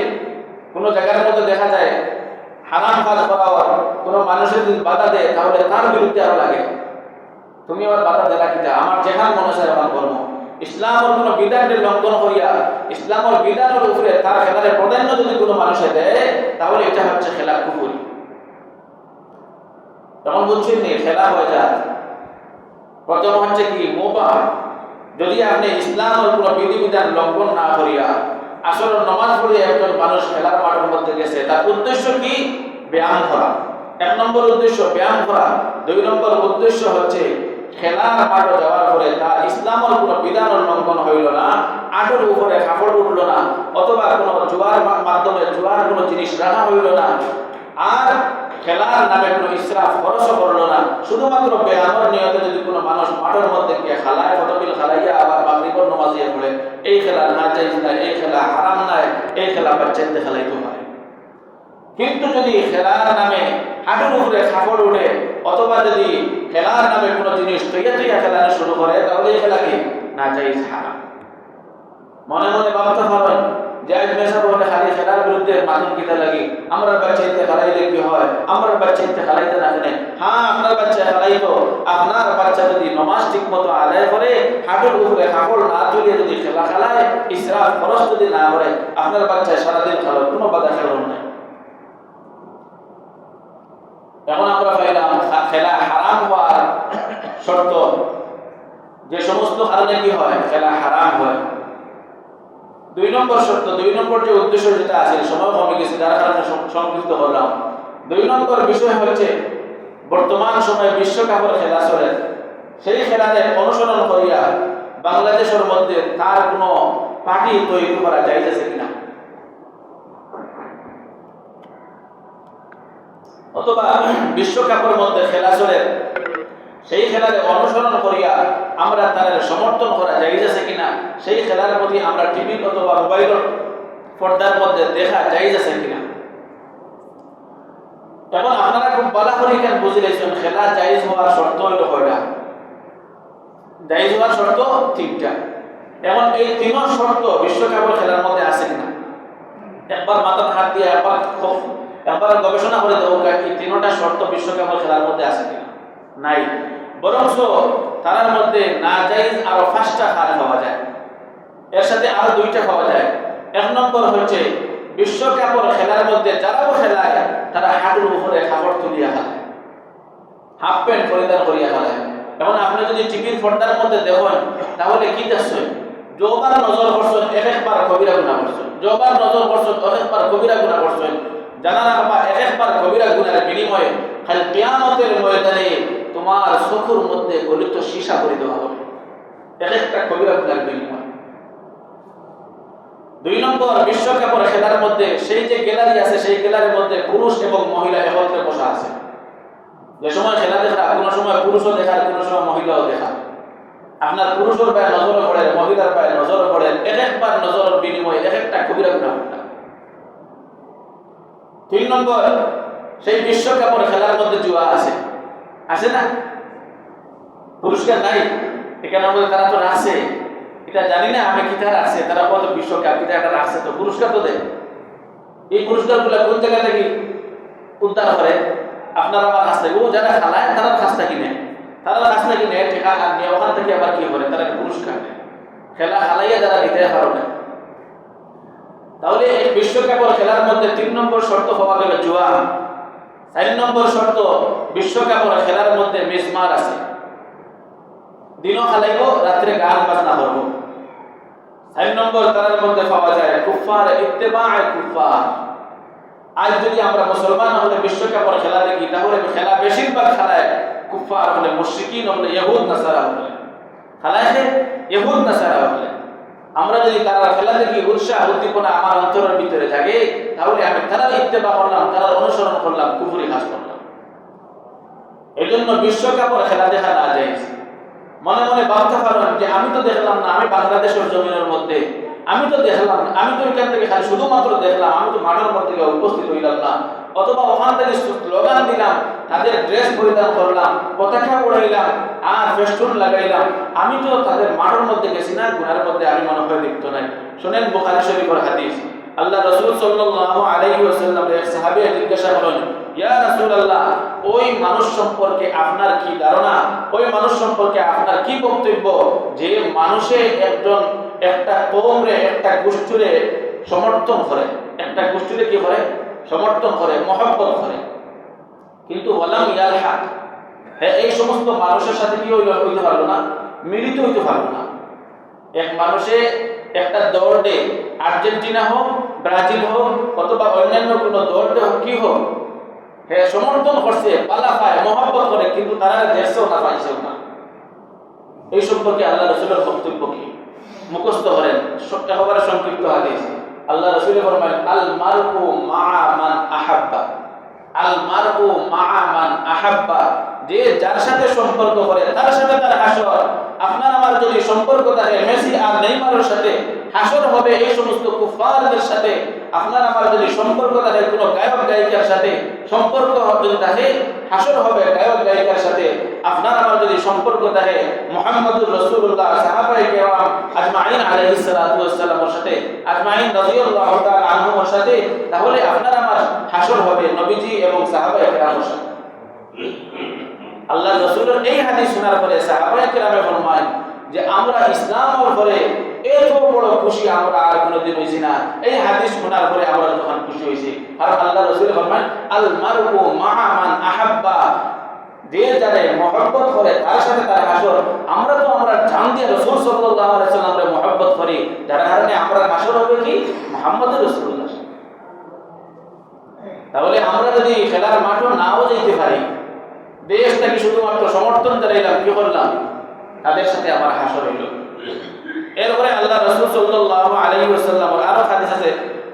কোনো জায়গার মধ্যে দেখা যায় হারাম কাজ করা হয়, কোনো মানুষের যদি বাধা দেয় তাহলে তার বিরুদ্ধে আরো লাগে, তুমি আবার বাধা দেলা কিটা, আমার যেখানে মনে চায় আমার কর্ম। ইসলামের কোনো বিধানকে লঙ্ঘন করিয়া ইসলামের বিধানের উপরে তার খেলারে প্রাধান্য যদি কোনো মানুষে দেয় তাহলে এটা হচ্ছে খেলা কুফরি। তখন বুঝছেন নি খেলা হয়ে যায়। প্রথম হচ্ছে কি মুবাহ, যদি আপনি ইসলামের কোনো বিধিবিধান লঙ্ঘন না করিয়া আসলে নামাজ পড়ে একজন মানুষ খেলার মাঠের মধ্যে গেছে, তার উদ্দেশ্য কি? ব্যায়াম করা। এক নম্বর উদ্দেশ্য ব্যায়াম করা। দুই নম্বর উদ্দেশ্য হচ্ছে খেলার মাঠে যাওয়ার পরে তার ইসলামের কোনো বিধানের লঙ্ঘন হইল না, আঁটুর উপরে কাপড় উঠল না, অথবা কোনো জুয়ার মাধ্যমে জুয়ার কোনো জিনিস রাখা হইল না, আর খেলার নামে কোনো ইসরাফ খরচও করলো না, শুধুমাত্র ব্যায়ামের নিয়তে যদি কোনো মানুষ মাঠের মধ্যে গিয়ে খেলায় ফটোবিল খেলাইয়া আবার মাগরিবের নামাজ দিয়ে পড়ে, এই খেলা না জায়েজ না, এই খেলা হারাম নাই, এই খেলা বাচ্চাদের খেলাইতে পারে। কিন্তু যদি খেলার নামে হাঁটুর উপরে কাপড় উঠে অথবা যদি খেলার নামে কোনো জিনিস তৈয়া খেলানো শুরু করে তাহলে এই খেলা কি না জায়েজ হারাম। মনে মনে ভাবতে পারেন যে আজ মেসাব হলে খালি খেলার বিরুদ্ধে মাথুন কিতা লাগি, আমরা বাচ্চা ইতে খেলাইলে কি হয়, আমরা বাচ্চা ইতে খেলাইতে না কেন? হ্যাঁ, আপনার বাচ্চা খেলাইতো, আপনার বাচ্চা যদি নমাজ ঠিক মতো আদায় করে, হাঁটুর উপরে কাপড় না তুলে যদি খেলা খেলায়, ইসরাফ খরচ যদি না করে, আপনার বাচ্চা সারাদিন খেলো, কোনো বাধা খেলোন নাই। এখন আমরা পাইলাম খেলা হারাম হওয়ার শর্ত, যে সমস্ত কারণে কি হয় খেলা হারাম হয়। দুই নম্বর শর্ত, দুই নম্বর যে উদ্দেশ্য যেটা আছে, সময় কমে গেছে যার কারণে সংক্ষিপ্ত করলাম। দুই নম্বর বিষয় হচ্ছে বর্তমান সময়ে বিশ্বকাপের খেলা চলে, সেই খেলাকে অনুসরণ করিয়া বাংলাদেশের মধ্যে তার কোনো পার্টি তৈরি করা যাইতেছে কিনা, অথবা বিশ্বকাপের মধ্যে খেলা চলে সেই খেলার অনুসরণ করিয়া আমরা তার সমর্থন করা যাইতেছে কিনা, সেই খেলার প্রতি আমরা টিভি অথবা মোবাইলের পর্দার মধ্যে দেখা যাইতেছে কিনা। এখন আপনারা খুব ভালো করে কেন বুঝলেছেন খেলা জায়েজ হওয়ার শর্ত হইল কয়টা? জায়েজ হওয়ার শর্ত তিনটা। এখন এই তিন শর্ত বিশ্বকাপের খেলার মধ্যে আছে কিনা একবার মাথার হাত দিয়ে একবার গবেষণা করে দেবো, এই তিনটা শর্ত বিশ্বকাপের খেলার মধ্যে আছে কিনা? নাই। বরঞ্চ তার মধ্যে না জায়েজ আরো 5টা কারণ পাওয়া যায়, এর সাথে আরো 2টা পাওয়া যায়। এক নম্বর হচ্ছে বিশ্বকাপের খেলার মধ্যে যারাও খেলায় তারা হাঁটুর উপরে কাপড় তুলিয়া খেলায়, হাফ প্যান্ট পরিধান করিয়া খেলায়। এখন আপনি যদি টিভির পর্দার মধ্যে দেখেন তাহলে কি দেখছেন? যবার নজর করছেন একবার কবিরা গুনাহ করছেন, যবার নজর করছেন একবার কবিরা গুনাহ করছেন। জানা রাখবা একবার কবিরা গুনাহের বিনিময়ে খালি কিয়ামতের ময়দানে তোমার চোখের মধ্যে গলিত সীসা করে দেওয়া হবে, একটা কবিরা গুনাহের বিনিময়ে। দুই নম্বর বিশ্বকাপের খেলার মধ্যে সেই যে গ্যালারি আছে, সেই গ্যালারির মধ্যে পুরুষ এবং মহিলা একত্রে বসা আছে। যে সময় খেলা দেখা কোনো সময় পুরুষও দেখা, কোনো সময় মহিলাও দেখা। আপনার পুরুষের পায়ে নজরে পড়ে, মহিলার পায়ে নজরে পড়ে, একবার নজরের বিনিময়ে একটা কবিরা গুনাহ। 3 নম্বর সেই বিশ্বকাপের খেলার মধ্যে জুয়া আছে, আছে না? পুরস্কার নাই, এখানে মধ্যে তারা তো রাখছে, এটা জানি না আমি কি তারা রাখছে, তারা কত বিশ্বকাপ এটা একটা রাখছে, তো পুরস্কার তো দেয়। এই পুরস্কারগুলো কোন জায়গা থেকে উদ্ধার করে? আপনারা আমার কাছ থেকে, ও যারা খেলায় তারা কাছ থেকে নেয়, তারা কাছ থেকে নেয় ঠেকা আর নিয়ে ওখান থেকে আবার কি করে তারা পুরস্কার নেয়। খেলা খেলাইয়া যারা নিতে পারো না। তাহলে এই বিশ্বকাপের খেলার মধ্যে 3 নম্বর শর্ত পাওয়া গেল জুয়া। 4 নম্বর শর্ত বিশ্বকাপের খেলার মধ্যে মিসমার আছে, দিনও খেলাইব রাত্রে গান বাজনা করব। 4 নম্বর তার মধ্যে পাওয়া যায় কুফার ইত্তেবায়ে কুফার। আজ যদি আমরা মুসলমান হলে বিশ্বকাপের খেলা দেখি তাহলে খেলা বেশিরভাগ খেলায় কুফার হলে, মুশরিকিন হলে, ইহুদ নাসারা হলে খেলায়, ইহুদ নাসারা হলে। আমরা যদি তারা খেলা দেখি উৎসাহ উদ্দীপনা আমার অন্তরের ভিতরে থাকে, তাহলে আমি তারা ইত্তেবা করলাম, তারা অনুসরণ করলাম, কুফরি কাজ করলাম। এই জন্য বিশ্বকাপের খেলা দেখা না যায়। মনে মনে ভাবতে পারেন যে আমি তো দেখলাম না, আমি বাংলাদেশের জমিনের মধ্যে আমি তো দেখলাম না, আমি তো এখান থেকে খালি শুধুমাত্র দেখলাম, আমি তো মাঠের মধ্যে উপস্থিত হইলাম না, অথবা ওখান থেকে স্লোগান দিলাম, তাদের ড্রেস পরিধান করলাম, পতাকা উড়াইলাম আর ফেস্টুন লাগাইলাম, আমি তো তাদের মাঠের মধ্যে গেছি না, গুনার মধ্যে আমি মনে হয় লিপ্ত নাই। শুনেন বুখারী শরীফের হাদিস, আল্লাহ রাসূল সাল্লাল্লাহু আলাইহি ওয়াসাল্লাম এক সাহাবী জিজ্ঞাসা করেন, ইয়া রাসূলুল্লাহ, ওই মানুষ সম্পর্কে আপনার কি ধারণা, ওই মানুষ সম্পর্কে আপনার কি বক্তব্য যে মানুষে একজন একটা কওমরে, একটা গোষ্ঠীরে সমর্থন করে, একটা গোষ্ঠীরে কি করে, সমর্থন করে, মহব্বত করে, কিন্তু ওয়ালাম ইয়ালহাক, এই সমস্ত মানুষের সাথে কি হইতে পারলো না, মিলিত হইতে পারলো না। এক মানুষে একটা দৌড়ে, আর্জেন্টিনা হোক, ব্রাজিল হোক, অথবা অন্যান্য কোনো দৌড়ে হোক, কি হোক, হ্যাঁ সমর্থন করছে, পালা পায়, মহব্বত করে, কিন্তু তারা দেখছেও না, পাইছেও না। এই সম্পর্কে আল্লাহ রাসূলের বক্তব্য কি? মুখস্থ করেন, একেবারে সংক্ষিপ্ত হাদিস। আল্লাহ রাসূল ফরমায়, আল মারউ মা'a মান আহাব্বা, আল মারউ মা'a মান আহাব্বা, যে যার সাথে সম্পর্ক করে তার সাথে তার হাসর। আপনার আমার যদি সম্পর্ক থাকে মেসি আর নেইমারের সাথে, হাসর হবে এই সমস্ত কুফারদের সাথে। আপনার আমার যদি সম্পর্ক থাকে কোনো গায়ক গায়িকার সাথে, সম্পর্ক যদি থাকে হাসর হবে গায়ক গায়িকার সাথে। আপনার আমার যদি সম্পর্ক থাকে মুহাম্মদুর রাসূলুল্লাহ সাহাবায়ে কেরাম আজমাইন আলাইহিস সালাতু ওয়াস সালামের সাথে, আজমাইন রাদিয়াল্লাহু তাআলা আনহুর সাথে, তাহলে আপনার আমার হাসর হবে নবীজি এবং সাহাবায়ে কেরামের সাথে। আল্লাহ রাসূলের এই হাদিস শোনার পরে সাহাবায়ে কেরামে ফরমায় যে আমরা ইসলামের পরে এত বড় খুশি আমরা আর কোনোদিন হইছি না। এই হাদিস শোনার পরে আমরা তখন খুশি হইছি, কারণ আল্লাহ রাসূল ফরমান, আল মারউ মা'a মান আহাব্বা, যে যারে মহব্বত করে তার সাথে তার হাসর। আমরা তো আমরা জান দিয়ে রাসূল সাল্লাল্লাহু আলাইহি ওয়াসাল্লামকে মহব্বত করি, যার কারণে আমরা হাসর হবে কি মুহাম্মদুর রাসূলুল্লাহ। তাহলে আমরা যদি খেলার মাঠও নাও যেতে পারি, দেশটাকে শুধুমাত্র সমর্থন জানাইলাম, কি করলাম, তাদের সাথে আমার হাসর হইল। এরপরে আল্লাহ রাসূল সাল্লাল্লাহু আলাইহি ওয়াসাল্লাম আরো হাদিস আছে,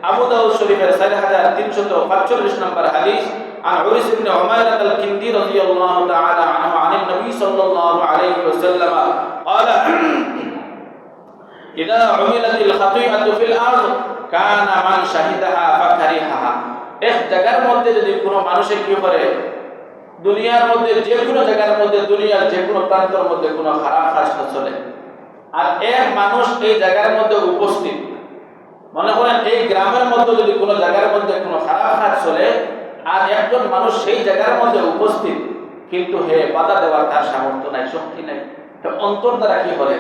আবু দাউদ শরীফের 4345 নম্বর হাদিস, عن عرس بن عميرة الكندي رضي الله تعالى عنه عن النبي صلى الله عليه وسلم قال إذا عملت الخطيئة في الأرض كان من شهدها فكرهها। এক জায়গার মধ্যে যদি কোনো মানুষে কি করে, দুনিয়ার মধ্যে যে কোনো জায়গার মধ্যে, দুনিয়ার যে কোনো প্রান্তের মধ্যে কোনো খারাপ কাজ চলে, আর এক মানুষ এই জায়গার মধ্যে উপস্থিত, মনে করেন এই গ্রামের মধ্যে যদি কোনো জায়গার মধ্যে কোনো খারাপ কাজ চলে, আর একজন মানুষ সেই জায়গার মধ্যে উপস্থিত, কিন্তু হে বাধা দেওয়ার তার সামর্থ্য নাই, শক্তি নাই, অন্তর দ্বারা কি করে,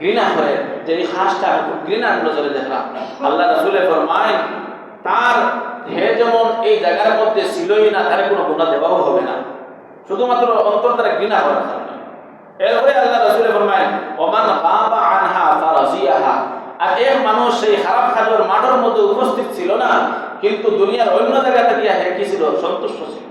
ঘৃণা করে, যে এই কাজটা আমি খুব ঘৃণার নজরে দেখলাম। আল্লাহ রাসূল ফরমায়, তার হে যেমন এই জায়গার মধ্যে ছিলই না, তার কোনো গুনাহ দেওয়াও হবে না, শুধুমাত্র অন্তর দ্বারা ঘৃণা করার কারণে। এরপরে আল্লাহ রাসূল ফরমায়, ওমান গাবা আনহা ফারাজিয়াহা, আর এক মানুষ সেই খারাপ কাজের মাঠের মধ্যে উপস্থিত ছিল না, কিন্তু দুনিয়ার অন্য জায়গা থেকে কি ছিল, সন্তুষ্ট ছিল।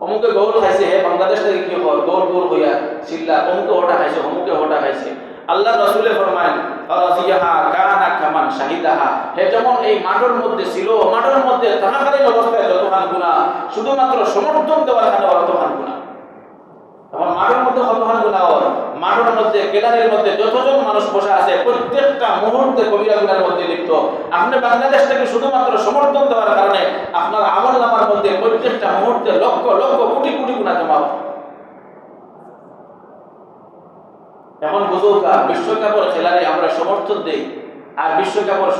অমুকে গোল খাইছে, হে বাংলাদেশ থেকে কি হয়, গোল গোল হইয়া চিল্লা, অমুকে ওটা খাইছে, অমুকে ওটা খাইছে। আল্লাহ রাসূল ফরমায়, ফারাজিয়াহা কানা কামান শাহিদাহা, হে যেমন এই মাঠের মধ্যে ছিল, মাঠের মধ্যে থাকাকালীন অবস্থায় যতখান গুনাহ, শুধুমাত্র সমর্থন দেওয়ার কারণে ততখান গুনাহ। তখন মাঠের মধ্যে কতখান গুনাহ হয়, মাঠের মধ্যে গ্যালারির মধ্যে যতজন মানুষ বসে আছে প্রত্যেকটা মুহূর্তে কবিরা গুনাহের মধ্যে লিপ্ত। আপনি বাংলাদেশ থেকে শুধুমাত্র সমর্থন দেওয়ার কারণে আপনার আমলনামার মধ্যে প্রত্যেকটা মুহূর্তে লক্ষ লক্ষ কোটি কোটি গুনাহ জমা হয়। এখন বুঝুক, বিশ্বকাপের খেলারে আমরা সমর্থন দেই, আর বিশ্বকাপের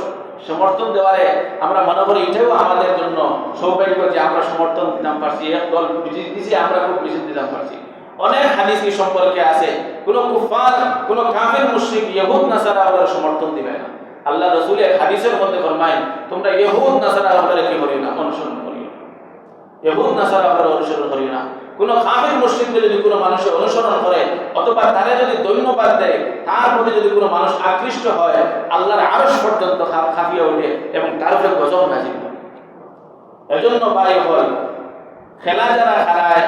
সমর্থন দেওয়ারে আমরা মনে করি এটাও আমাদের জন্য সৌভাগ্য যে আমরা সমর্থন দিতে পারছি, এক দল বিজয় দিয়েছি, আমরা খুব বিজয় দিতে পারছি। অনেক হাদিস এই সম্পর্কে আছে, কোন কুফার, কোন কাফির মুশরিক ইহুদ নাসারা ওরা সমর্থন দিবে না। আল্লাহ রাসূলের হাদিসের মধ্যে ফরমায়, তোমরা ইহুদ নাসারা ওরা কি করিও না, অনুসরণ করিও, ইহুদ নাসারা ওরা অনুসরণ করিও না। কোন কাফির মুশরিককে যদি কোনো মানুষ অনুসরণ করে, অথবা তারা যদি ধন্যবাদ দেয়, তার প্রতি যদি কোনো মানুষ আকৃষ্ট হয়, আল্লাহর আরশ পর্যন্ত কাঁপিয়ে ওঠে এবং তার উপরে গজব নাযিল হয়। এজন্য ভাই হল, খেলা যারা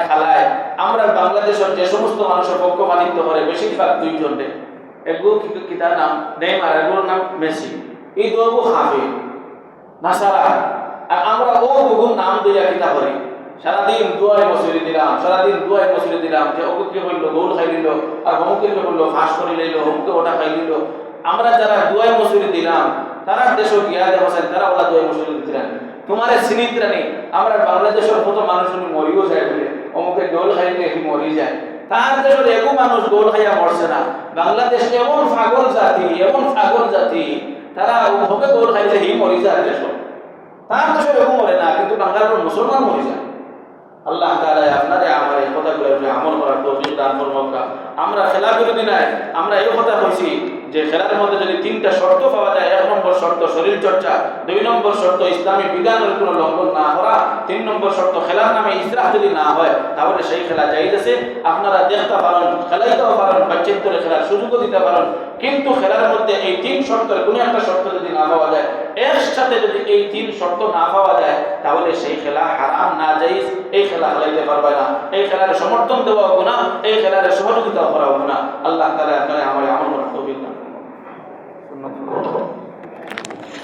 খেলায়, আমরা বাংলাদেশের যে সমস্ত মানুষের পক্ষপাতিত্ব করে বেশিরভাগ দুইজনে, এগু কিতার নাম নেইমার, এগুর নাম মেসি। এই দুগু খাবে নাসারা। আর আমরা ও গুগুর নাম দিয়া কিতা করি, সারাদিন দুয়ায় মসুরি দিলাম, সারাদিন দুয়ায় মসুরি দিলাম যে ওকে কি হইল, গোল খাই দিল, আর অমুকে কি হইল, ফাঁস করে লইল, অমুকে ওটা খাই দিল। আমরা যারা দুয়ায় মসুরি দিলাম তারা দেশ গিয়া দেখছেন তারা ওলা দুয়ায় মসুরি দিলেন তোমার সিনিত্রা নেই। আমরা বাংলাদেশের কত মানুষ মরিও যায় বলে অমুকে গোল খাইলে মরি যায়, তার দেশের এগু মানুষ গোল খাইয়া মরছে না। বাংলাদেশ এমন পাগল জাতি, এমন পাগল জাতি, তারা ওকে গোল খাইছে হি মরি যায় দেশ, তার দেশের এগু মরে না, কিন্তু বাংলাদেশের মুসলমান মরি যায়। আল্লাহ তাআলা আপনারে আমার এই কথাগুলো আমল করার তৌফিক দান করুন। আমরা খেলা বিরোধী নাই, আমরা এই কথা কইছি যে খেলার মধ্যে যদি তিনটা শর্ত পাওয়া যায়, 1 নম্বর শর্ত শরীর চর্চা, 2 নম্বর শর্ত ইসলামী বিধানের কোনো লঙ্ঘন না করা, 3 নম্বর শর্ত খেলার নামে ইসরাফ যদি না হয়, তাহলে সেই খেলা জায়েজ আছে। আপনারা দেখতে পারেন, খেলাইতেও পারেন, বাচ্চাদের খেলার সুযোগও দিতে পারেন, কিন্তু খেলার মধ্যে এই 3 শর্তের কোনো একটা শর্ত যদি না পাওয়া যায়, একসাথে যদি এই 3 শর্ত না পাওয়া যায়, তাহলে সেই খেলা হারাম, না জায়েজ। এই খেলা খেলাইতে পারবে না, এই খেলার সমর্থন দেওয়া হবে না, এই খেলার সহযোগিতা করা হবে না। আল্লাহ তাআলা আপনারা আমার আমল করার তৌফিক দান করুন।